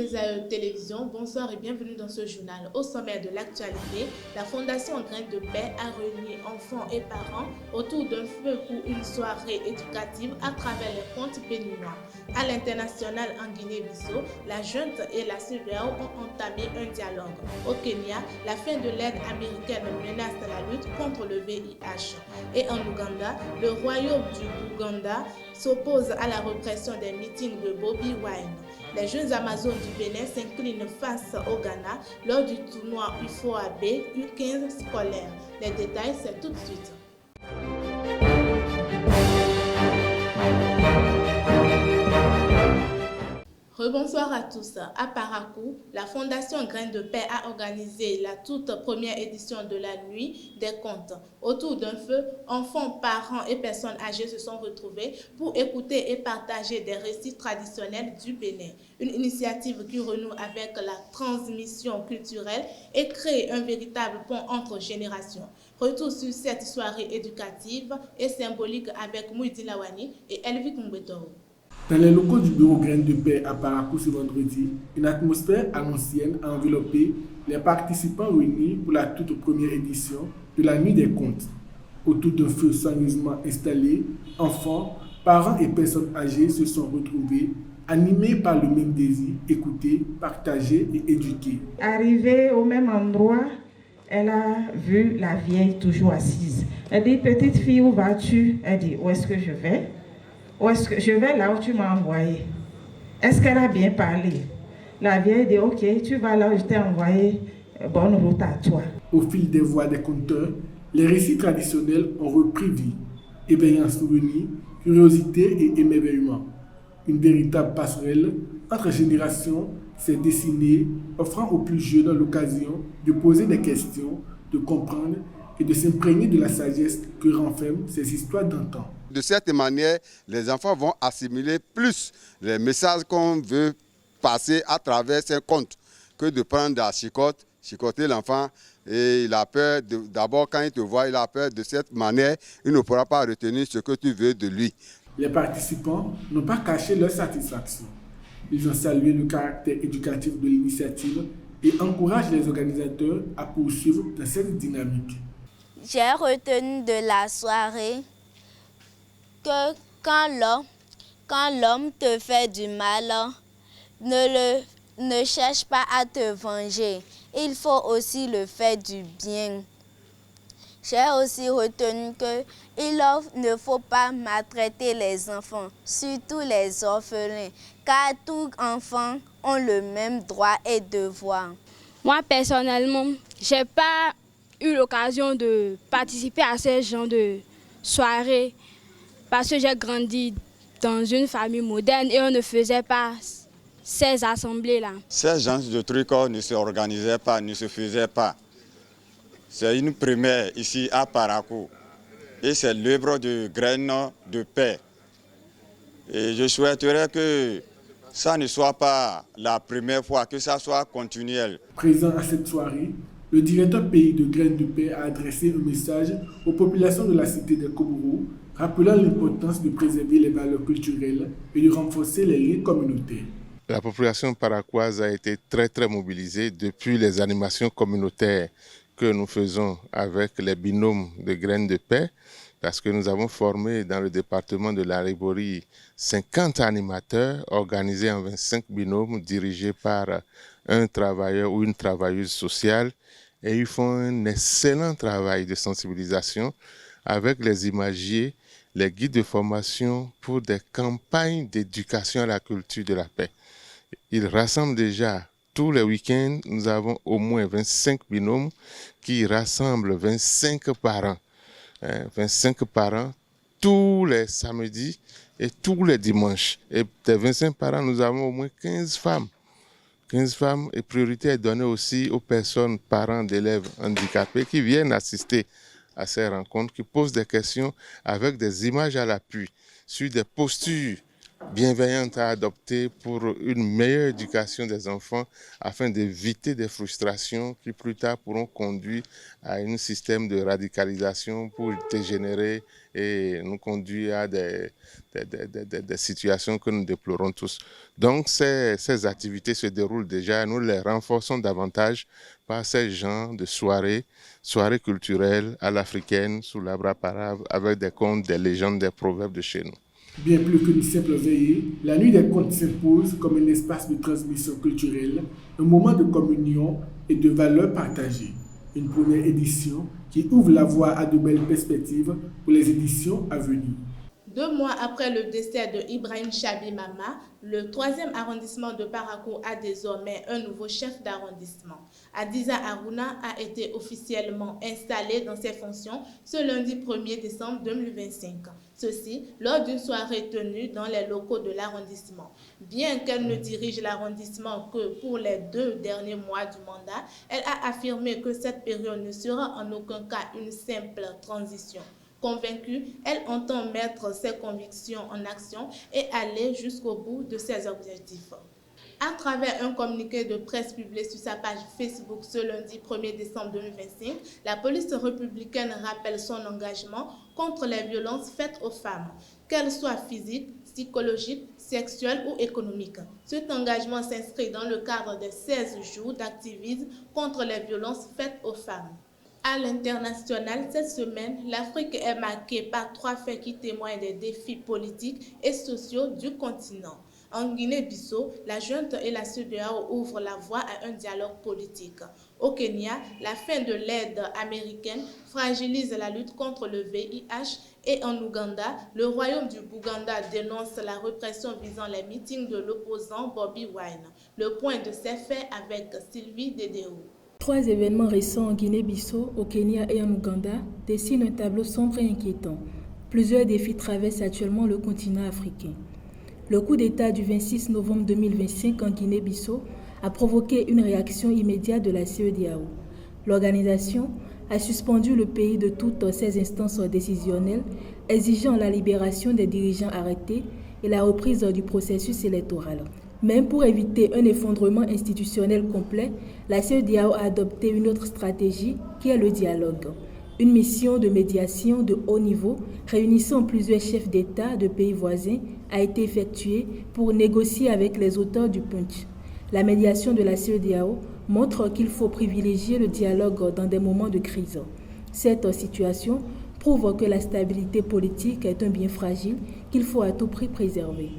des AE Télévision, bonsoir et bienvenue dans ce journal. Au sommaire de l'actualité, la Fondation Graines de Paix a réuni enfants et parents autour d'un feu pour une soirée éducative à travers les contes béninois. À l'international en Guinée-Bissau, la junte et la CEDEAO ont entamé un dialogue. Au Kenya, la fin de l'aide américaine menace la lutte contre le VIH. Et en Ouganda, le royaume du Ouganda s'oppose à la répression des meetings de Bobi Wine. Les jeunes Amazones du Bénin s'inclinent face au Ghana lors du tournoi UFOAB U15 scolaire. Les détails, c'est tout de suite. Rebonsoir à tous. À Parakou, la Fondation Graines de Paix a organisé la toute première édition de la Nuit des Contes. Autour d'un feu, enfants, parents et personnes âgées se sont retrouvés pour écouter et partager des récits traditionnels du Bénin. Une initiative qui renoue avec la transmission culturelle et crée un véritable pont entre générations. Retour sur cette soirée éducative et symbolique avec Mouidi Lawani et Elvi Kumbetoro. Dans les locaux du bureau Graines de Paix à Parakou ce vendredi, une atmosphère à l'ancienne a enveloppé les participants réunis pour la toute première édition de la Nuit des Contes. Autour d'un feu soigneusement installé, enfants, parents et personnes âgées se sont retrouvés, animés par le même désir, écouter, partager et éduquer. Arrivée au même endroit, elle a vu la vieille toujours assise. Elle dit, petite fille, où vas-tu? Elle dit, où est-ce que je vais? Où est-ce que je vais là où tu m'as envoyé? Est-ce qu'elle a bien parlé? La vieille dit, ok, tu vas là où je t'ai envoyé, bonne route à toi. Au fil des voix des conteurs, les récits traditionnels ont repris vie, éveillant souvenirs, curiosité et émerveillement. Une véritable passerelle entre générations s'est dessinée, offrant aux plus jeunes l'occasion de poser des questions, de comprendre et de s'imprégner de la sagesse que renferment ces histoires d'antan. De cette manière, les enfants vont assimiler plus les messages qu'on veut passer à travers ces contes que de prendre la chicoter l'enfant. Et il a peur, d'abord quand il te voit, il a peur de cette manière, il ne pourra pas retenir ce que tu veux de lui. Les participants n'ont pas caché leur satisfaction. Ils ont salué le caractère éducatif de l'initiative et encouragent les organisateurs à poursuivre dans cette dynamique. J'ai retenu de la soirée que quand l'homme te fait du mal, ne cherche pas à te venger. Il faut aussi le faire du bien. J'ai aussi retenu qu'il ne faut pas maltraiter les enfants, surtout les orphelins, car tous enfants ont le même droit et devoir. Moi, personnellement, je n'ai pas eu l'occasion de participer à ce genre de soirée parce que j'ai grandi dans une famille moderne et on ne faisait pas ces assemblées-là. Ces genres de trucs ne se organisaient pas, ne se faisaient pas. C'est une première ici à Parakou et c'est l'œuvre de Graines de Paix. Et je souhaiterais que ça ne soit pas la première fois, que ça soit continuel. Présent à cette soirée, le directeur pays de Graines de Paix a adressé un message aux populations de la cité des Kobourou, rappelant l'importance de préserver les valeurs culturelles et de renforcer les liens communautaires. La population paraquoise a été très mobilisée depuis les animations communautaires que nous faisons avec les binômes de Graines de Paix, parce que nous avons formé dans le département de la Ribori 50 animateurs organisés en 25 binômes dirigés par un travailleur ou une travailleuse sociale, et ils font un excellent travail de sensibilisation avec les imagiers, les guides de formation pour des campagnes d'éducation à la culture de la paix. Ils rassemblent déjà tous les week-ends, nous avons au moins 25 binômes qui rassemblent 25 parents. 25 parents tous les samedis et tous les dimanches. Et des 25 parents, nous avons au moins 15 femmes. 15 femmes, et priorité est donnée aussi aux personnes, parents d'élèves handicapés qui viennent assister à ces rencontres, qui posent des questions avec des images à l'appui sur des postures bienveillantes à adopter pour une meilleure éducation des enfants afin d'éviter des frustrations qui plus tard pourront conduire à un système de radicalisation pour dégénérer et nous conduire à des situations que nous déplorons tous. Donc ces activités se déroulent déjà, nous les renforçons davantage par ces genres de soirées culturelles à l'africaine, sous l'arbre arabe, avec des contes, des légendes, des proverbes de chez nous. Bien plus qu'une simple veillée, la nuit des contes s'impose comme un espace de transmission culturelle, un moment de communion et de valeurs partagées. Une première édition qui ouvre la voie à de belles perspectives pour les éditions à venir. 2 mois après le décès de Ibrahim Chabi Mama, le 3e arrondissement de Parakou a désormais un nouveau chef d'arrondissement. Adiza Aruna a été officiellement installé dans ses fonctions ce lundi 1er décembre 2025. Ceci lors d'une soirée tenue dans les locaux de l'arrondissement. Bien qu'elle ne dirige l'arrondissement que pour les 2 derniers mois du mandat, elle a affirmé que cette période ne sera en aucun cas une simple transition. Convaincue, elle entend mettre ses convictions en action et aller jusqu'au bout de ses objectifs. À travers un communiqué de presse publié sur sa page Facebook ce lundi 1er décembre 2025, la police républicaine rappelle son engagement contre les violences faites aux femmes, qu'elles soient physiques, psychologiques, sexuelles ou économiques. Cet engagement s'inscrit dans le cadre des 16 jours d'activisme contre les violences faites aux femmes. À l'international, cette semaine, l'Afrique est marquée par 3 faits qui témoignent des défis politiques et sociaux du continent. En Guinée-Bissau, la junte et la CEDEAO ouvrent la voie à un dialogue politique. Au Kenya, la fin de l'aide américaine fragilise la lutte contre le VIH et en Ouganda, le royaume du Bouganda dénonce la répression visant les meetings de l'opposant Bobi Wine. Le point de ces faits avec Sylvie Dédéo. 3 événements récents en Guinée-Bissau, au Kenya et en Ouganda dessinent un tableau sombre et inquiétant. Plusieurs défis traversent actuellement le continent africain. Le coup d'État du 26 novembre 2025 en Guinée-Bissau a provoqué une réaction immédiate de la CEDEAO. L'organisation a suspendu le pays de toutes ses instances décisionnelles, exigeant la libération des dirigeants arrêtés et la reprise du processus électoral. Même pour éviter un effondrement institutionnel complet, la CEDEAO a adopté une autre stratégie qui est le dialogue. Une mission de médiation de haut niveau réunissant plusieurs chefs d'État de pays voisins a été effectuée pour négocier avec les auteurs du punch. La médiation de la CEDEAO montre qu'il faut privilégier le dialogue dans des moments de crise. Cette situation prouve que la stabilité politique est un bien fragile qu'il faut à tout prix préserver.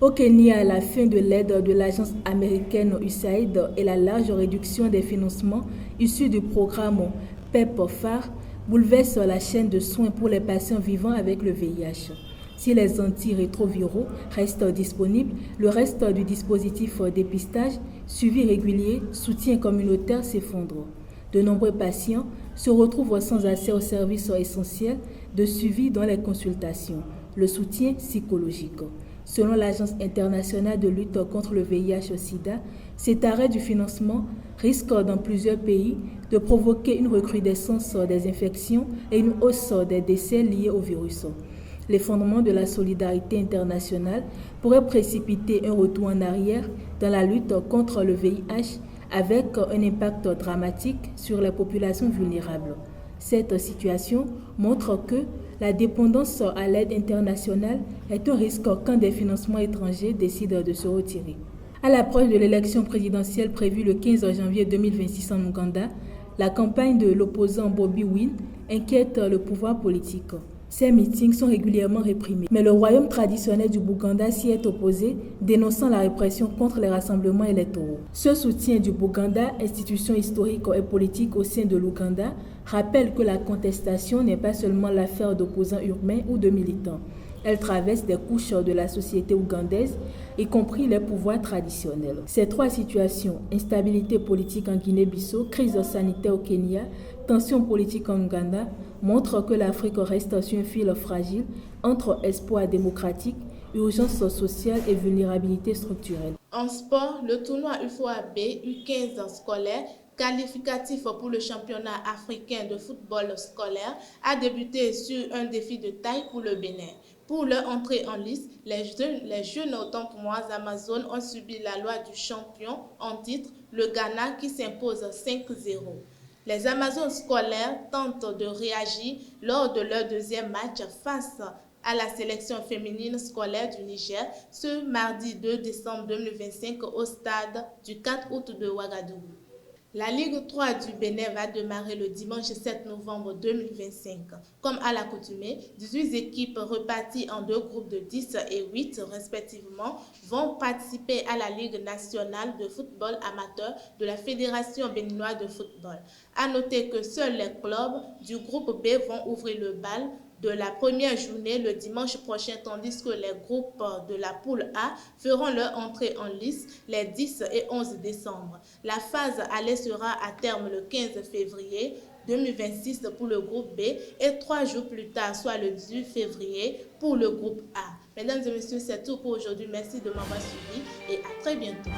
Au Kenya, la fin de l'aide de l'agence américaine USAID et la large réduction des financements issus du programme PEPFAR bouleverse la chaîne de soins pour les patients vivant avec le VIH. Si les antirétroviraux restent disponibles, le reste du dispositif dépistage, suivi régulier, soutien communautaire s'effondre. De nombreux patients se retrouvent sans accès aux services essentiels de suivi dans les consultations, le soutien psychologique. Selon l'Agence internationale de lutte contre le VIH-Sida, cet arrêt du financement risque dans plusieurs pays de provoquer une recrudescence des infections et une hausse des décès liés au virus. L'effondrement de la solidarité internationale pourrait précipiter un retour en arrière dans la lutte contre le VIH avec un impact dramatique sur les populations vulnérables. Cette situation montre que la dépendance à l'aide internationale est un risque quand des financements étrangers décident de se retirer. À l'approche de l'élection présidentielle prévue le 15 janvier 2026 en Ouganda, la campagne de l'opposant Bobi Wine inquiète le pouvoir politique. Ces meetings sont régulièrement réprimés, mais le royaume traditionnel du Bouganda s'y est opposé, dénonçant la répression contre les rassemblements électoraux. Ce soutien du Bouganda, institution historique et politique au sein de l'Ouganda, rappelle que la contestation n'est pas seulement l'affaire d'opposants urbains ou de militants. Elle traverse des couches de la société ougandaise, y compris les pouvoirs traditionnels. Ces 3 situations, instabilité politique en Guinée-Bissau, crise sanitaire au Kenya, tension politique en Ouganda, montrent que l'Afrique reste sur un fil fragile entre espoir démocratique, urgence sociale et vulnérabilité structurelle. En sport, le tournoi UFOAB U15 scolaire, qualificatif pour le championnat africain de football scolaire, a débuté sur un défi de taille pour le Bénin. Pour leur entrée en lice, les jeunes Tampomois Amazones ont subi la loi du champion en titre, le Ghana, qui s'impose 5-0. Les Amazones scolaires tentent de réagir lors de leur deuxième match face à la sélection féminine scolaire du Niger ce mardi 2 décembre 2025 au stade du 4 août de Ouagadougou. La Ligue 3 du Bénin va démarrer le dimanche 7 novembre 2025. Comme à l'accoutumée, 18 équipes reparties en deux groupes de 10 et 8 respectivement vont participer à la Ligue nationale de football amateur de la Fédération béninoise de football. À noter que seuls les clubs du groupe B vont ouvrir le bal de la première journée le dimanche prochain, tandis que les groupes de la poule A feront leur entrée en lice les 10 et 11 décembre. La phase aller sera à terme le 15 février 2026 pour le groupe B et 3 jours plus tard, soit le 18 février pour le groupe A. Mesdames et messieurs, c'est tout pour aujourd'hui. Merci de m'avoir suivi et à très bientôt.